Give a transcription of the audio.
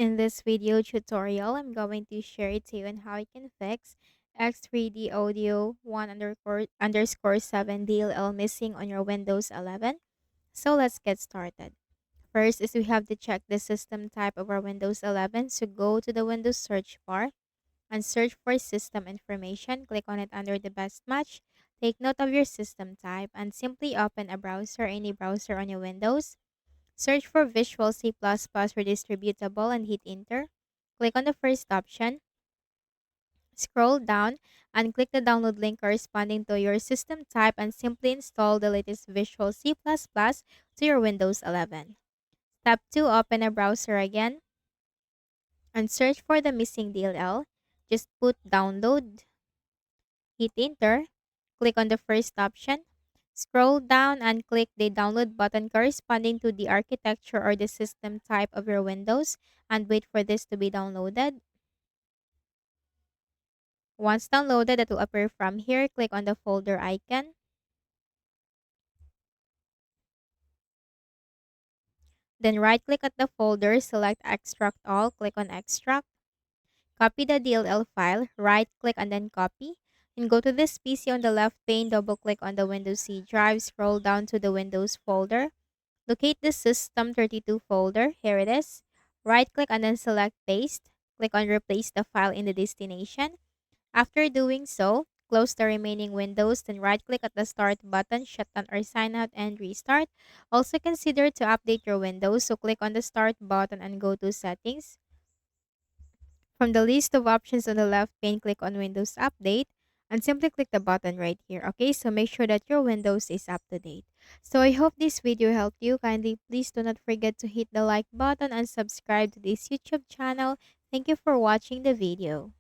In this video tutorial, I'm going to share it to you on how you can fix X3D Audio 1 underscore 7 DLL missing on your Windows 11. So let's get started. First is we have to check the system type of our Windows 11. So go to the Windows search bar and search for system information. Click on it under the best match. Take note of your system type and simply open a browser, any browser on your Windows. Search for Visual C++ Redistributable and hit enter. Click on the first option. Scroll down and click the download link corresponding to your system type and simply install the latest Visual C++ to your Windows 11. Step 2. Open a browser again and search for the missing DLL. Just put download, hit enter, click on the first option. Scroll down and click the download button corresponding to the architecture or the system type of your Windows and wait for this to be downloaded. Once downloaded, it will appear from here. Click on the folder icon. Then right click at the folder, select extract all, click on extract. Copy the DLL file, right click and then copy. And go to this PC on the left pane, double click on the Windows C drive, scroll down to the Windows folder. Locate the System32 folder. Here it is. Right click and then select paste. Click on replace the file in the destination. After doing so, close the remaining windows, then right click at the start button, shut down or sign out and restart. Also consider to update your Windows, so click on the start button and go to settings. From the list of options on the left pane, click on Windows Update and simply click the button right here. Okay, so make sure that your Windows is up to date. So I hope this video helped you. Kindly please do not forget to hit the like button and subscribe to this YouTube channel. Thank you for watching the video.